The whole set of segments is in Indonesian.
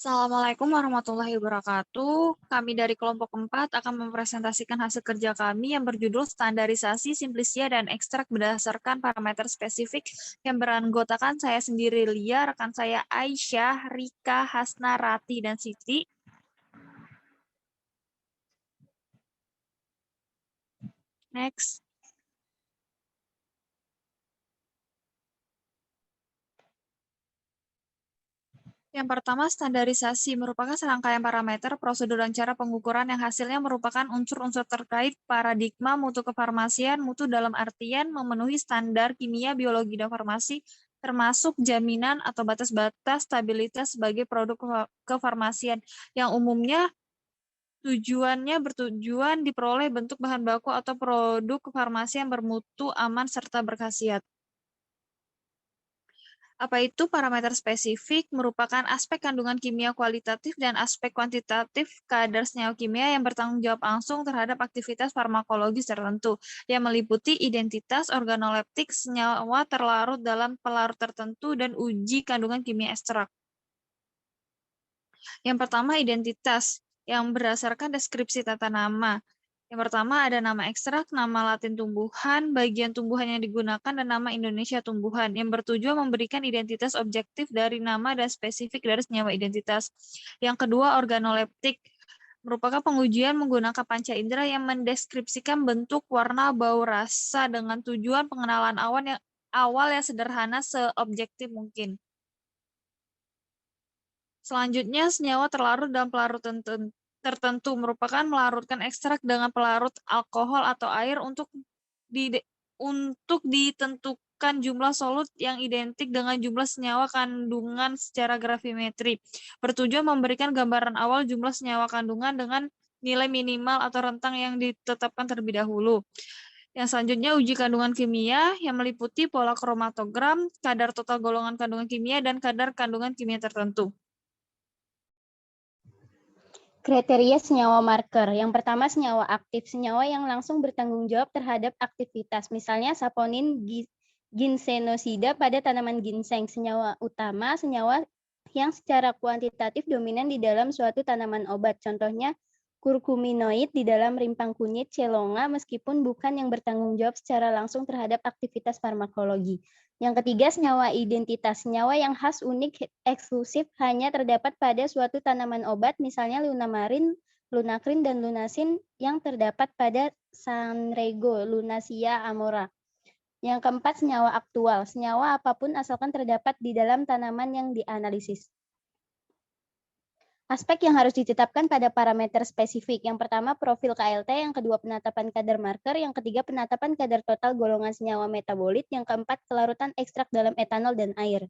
Assalamualaikum warahmatullahi wabarakatuh. Kami dari kelompok 4 akan mempresentasikan hasil kerja kami yang berjudul Standarisasi, Simplisia, dan Ekstrak berdasarkan parameter spesifik yang beranggotakan saya sendiri, Lia, rekan saya Aisyah, Rika, Hasna, Rati, dan Siti. Next. Yang pertama, standarisasi merupakan serangkaian parameter, prosedur, dan cara pengukuran yang hasilnya merupakan unsur-unsur terkait paradigma mutu kefarmasian, mutu dalam artian memenuhi standar kimia, biologi, dan farmasi, termasuk jaminan atau batas-batas stabilitas sebagai produk kefarmasian, yang umumnya tujuannya bertujuan diperoleh bentuk bahan baku atau produk kefarmasian bermutu aman serta berkhasiat. Apa itu parameter spesifik? Merupakan aspek kandungan kimia kualitatif dan aspek kuantitatif kadar senyawa kimia yang bertanggung jawab langsung terhadap aktivitas farmakologis tertentu, yang meliputi identitas organoleptik senyawa terlarut dalam pelarut tertentu dan uji kandungan kimia ekstrak. Yang pertama, identitas yang berdasarkan deskripsi tata nama. Yang pertama ada nama ekstrak, nama latin tumbuhan, bagian tumbuhan yang digunakan, dan nama Indonesia tumbuhan, yang bertujuan memberikan identitas objektif dari nama dan spesifik dari senyawa identitas. Yang kedua, organoleptik, merupakan pengujian menggunakan panca indera yang mendeskripsikan bentuk, warna, bau, rasa dengan tujuan pengenalan awal yang sederhana seobjektif mungkin. Selanjutnya, senyawa terlarut dalam pelarut tertentu merupakan melarutkan ekstrak dengan pelarut alkohol atau air untuk ditentukan jumlah solut yang identik dengan jumlah senyawa kandungan secara gravimetri. Bertujuan memberikan gambaran awal jumlah senyawa kandungan dengan nilai minimal atau rentang yang ditetapkan terlebih dahulu. Yang selanjutnya, uji kandungan kimia yang meliputi pola kromatogram, kadar total golongan kandungan kimia, dan kadar kandungan kimia tertentu. Kriteria senyawa marker. Yang pertama, senyawa aktif. Senyawa yang langsung bertanggung jawab terhadap aktivitas. Misalnya saponin ginsenosida pada tanaman ginseng. Senyawa utama, senyawa yang secara kuantitatif dominan di dalam suatu tanaman obat. Contohnya, kurkuminoid di dalam rimpang kunyit celonga meskipun bukan yang bertanggung jawab secara langsung terhadap aktivitas farmakologi. Yang ketiga, senyawa identitas. Senyawa yang khas, unik, eksklusif, hanya terdapat pada suatu tanaman obat, misalnya lunamarin, lunakrin, dan lunasin yang terdapat pada Sanrego, Lunasia amora. Yang keempat, senyawa aktual. Senyawa apapun asalkan terdapat di dalam tanaman yang dianalisis. Aspek yang harus ditetapkan pada parameter spesifik. Yang pertama, profil KLT. Yang kedua, penetapan kadar marker. Yang ketiga, penetapan kadar total golongan senyawa metabolit. Yang keempat, kelarutan ekstrak dalam etanol dan air.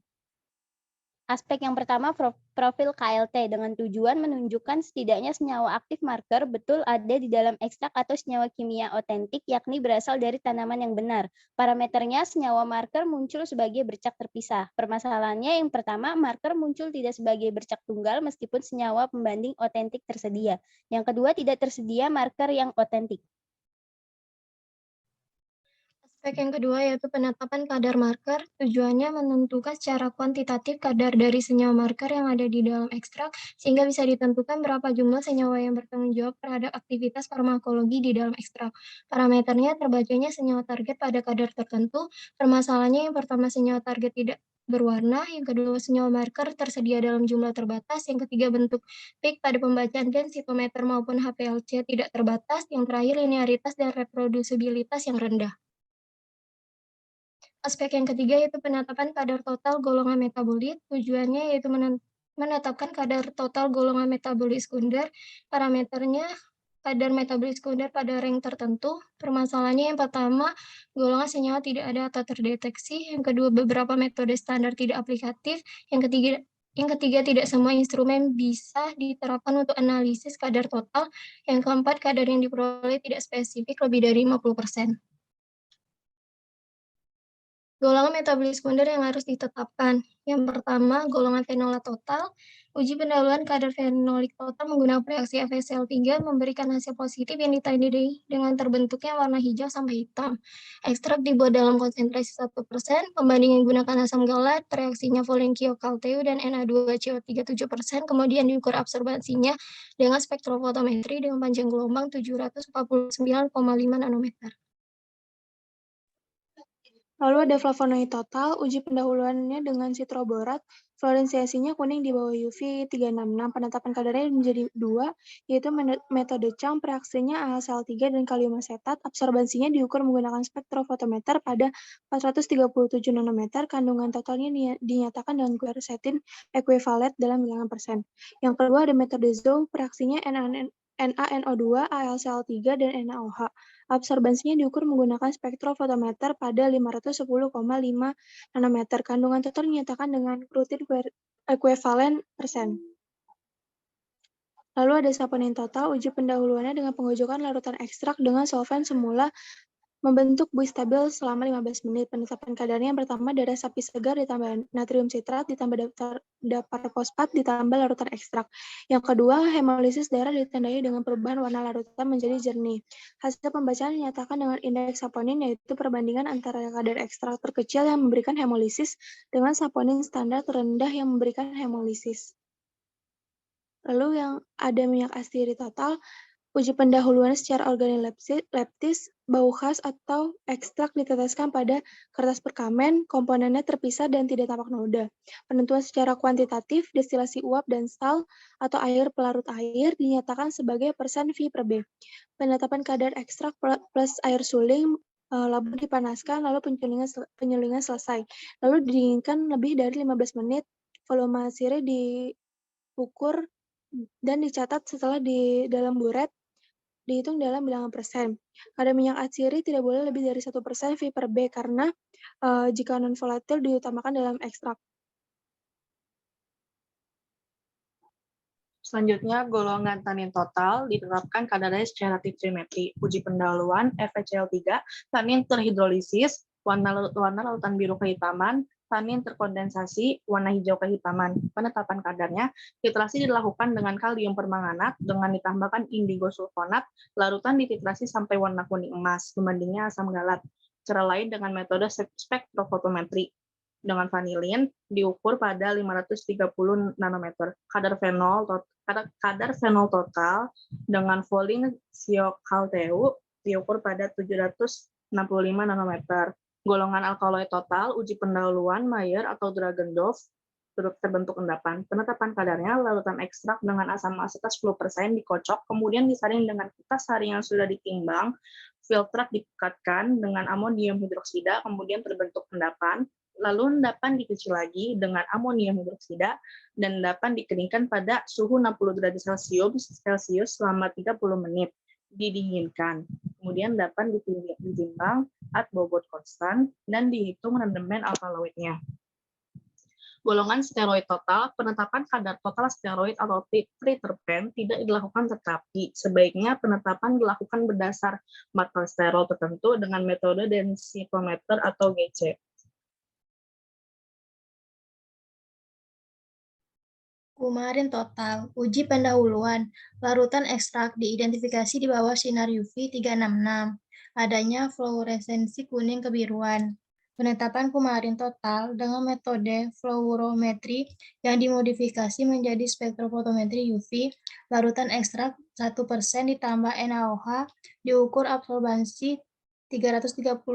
Aspek yang pertama, profil KLT, dengan tujuan menunjukkan setidaknya senyawa aktif marker betul ada di dalam ekstrak atau senyawa kimia otentik, yakni berasal dari tanaman yang benar. Parameternya, senyawa marker muncul sebagai bercak terpisah. Permasalahannya yang pertama, marker muncul tidak sebagai bercak tunggal meskipun senyawa pembanding otentik tersedia. Yang kedua, tidak tersedia marker yang otentik. Aspek yang kedua yaitu penetapan kadar marker. Tujuannya menentukan secara kuantitatif kadar dari senyawa marker yang ada di dalam ekstrak, sehingga bisa ditentukan berapa jumlah senyawa yang bertanggung jawab terhadap aktivitas farmakologi di dalam ekstrak. Parameternya terbacanya senyawa target pada kadar tertentu. Permasalahannya yang pertama, senyawa target tidak berwarna, yang kedua senyawa marker tersedia dalam jumlah terbatas, yang ketiga bentuk peak pada pembacaan densitometer maupun HPLC tidak terbatas, yang terakhir linearitas dan reprodusibilitas yang rendah. Aspek yang ketiga yaitu penetapan kadar total golongan metabolit. Tujuannya yaitu menetapkan kadar total golongan metabolit sekunder. Parameternya kadar metabolit sekunder pada rank tertentu. Permasalahannya yang pertama, golongan senyawa tidak ada atau terdeteksi. Yang kedua, beberapa metode standar tidak aplikatif. Yang ketiga, tidak semua instrumen bisa diterapkan untuk analisis kadar total. Yang keempat, kadar yang diperoleh tidak spesifik lebih dari 50%. Golongan metabolis sekunder yang harus ditetapkan. Yang pertama, golongan fenola total. Uji pendahuluan kadar fenolik total menggunakan reaksi FeCl3 memberikan hasil positif yang ditandai dengan terbentuknya warna hijau sampai hitam. Ekstrak dibuat dalam konsentrasi 1%, pembandingan gunakan asam galat, reaksinya Foligno-Calteu dan Na2CO3 7%, kemudian diukur absorbansinya dengan spektrofotometri dengan panjang gelombang 749,5 nanometer. Lalu ada flavonoid total, uji pendahuluannya dengan sitroborat, fluoressensinya kuning di bawah UV 366, penetapan kadarnya menjadi 2, yaitu metode Chang, reaksinya AlCl3 dan kalium asetat, absorbansinya diukur menggunakan spektrofotometer pada 437 nanometer, kandungan totalnya dinyatakan dengan quercetin ekuivalet dalam bilangan persen. Yang kedua ada metode Zhou, reaksinya NaNO2, AlCl3, dan NaOH. Absorbansinya diukur menggunakan spektrofotometer pada 510,5 nanometer. Kandungan total dinyatakan dengan rutin ekuivalen persen. Lalu ada saponin total, uji pendahuluannya dengan pengojokan larutan ekstrak dengan solvent semula membentuk buih stabil selama 15 menit. Penetapan kadarnya yang pertama darah sapi segar ditambah natrium sitrat ditambah dapar fosfat ditambah larutan ekstrak. Yang kedua, hemolisis darah ditandai dengan perubahan warna larutan menjadi jernih. Hasil pembacaan dinyatakan dengan indeks saponin, yaitu perbandingan antara kadar ekstrak terkecil yang memberikan hemolisis dengan saponin standar terendah yang memberikan hemolisis. Lalu yang ada minyak astiri total, uji pendahuluan secara organoleptis, bau khas atau ekstrak diteteskan pada kertas perkamen, komponennya terpisah dan tidak tampak noda. Penentuan secara kuantitatif, destilasi uap dan sal atau air pelarut air dinyatakan sebagai persen V per B. Penetapan kadar ekstrak plus air suling, labu dipanaskan, lalu penyulingan selesai. Lalu didinginkan lebih dari 15 menit, volume sirih diukur dan dicatat setelah di dalam buret, dihitung dalam bilangan persen. Kadar minyak atsiri tidak boleh lebih dari 1% V per B karena jika non-volatil diutamakan dalam ekstrak. Selanjutnya, golongan tanin total ditetapkan kadarnya secara tiptrimetri. Uji pendahuluan FeCl3, tanin terhidrolisis, warna lautan biru kehitaman, tanin terkondensasi, warna hijau kehitaman. Penetapan kadarnya, titrasi dilakukan dengan kalium permanganat dengan ditambahkan indigo sulfonat, larutan dititrasi sampai warna kuning emas, pembandingnya asam galat. Cara lain dengan metode spektrofotometri. Dengan vanilin diukur pada 530 nanometer. Kadar fenol total dengan Foligno-Calteu diukur pada 765 nanometer. Golongan alkaloid total, uji pendahuluan Mayer atau Dragendorf terbentuk endapan. Penetapan kadarnya, larutan ekstrak dengan asam asetat 10% dikocok, kemudian disaring dengan kertas saring yang sudah ditimbang, filtrat dipekatkan dengan amonium hidroksida, kemudian terbentuk endapan. Lalu endapan dicuci lagi dengan amonium hidroksida dan endapan dikeringkan pada suhu 60 derajat Celcius selama 30 menit. Didinginkan. Kemudian endapan ditimbang at bobot konstan dan dihitung rendemen alkaloidnya. Golongan steroid total, penetapan kadar total steroid atau triterpen tidak dilakukan tetapi sebaiknya penetapan dilakukan berdasar marker sterol tertentu dengan metode densitometer atau GC. Kumarin total, uji pendahuluan, larutan ekstrak diidentifikasi di bawah sinar UV 366, adanya fluoresensi kuning kebiruan. Penetapan kumarin total dengan metode fluorometri yang dimodifikasi menjadi spektrofotometri UV, larutan ekstrak 1% ditambah NaOH, diukur absorbansi 331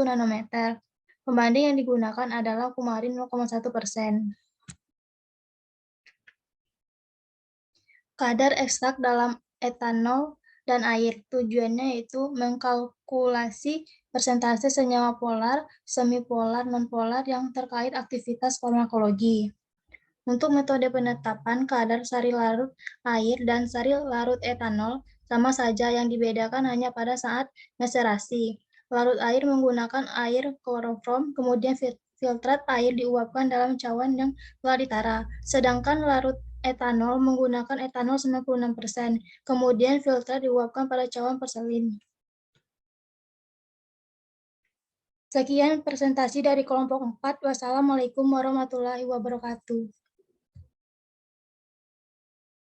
nanometer. Pembanding yang digunakan adalah kumarin 0,1%. Kadar ekstrak dalam etanol dan air. Tujuannya yaitu mengkalkulasi persentase senyawa polar, semipolar, nonpolar yang terkait aktivitas farmakologi. Untuk metode penetapan kadar sari larut air dan sari larut etanol sama saja, yang dibedakan hanya pada saat meserasi. Larut air menggunakan air klorofrom, kemudian filtrat air diuapkan dalam cawan yang telah ditara. Sedangkan larut etanol menggunakan etanol 96%, kemudian filtrat diuapkan pada cawan porselin. Sekian presentasi dari kelompok 4. Wassalamualaikum warahmatullahi wabarakatuh.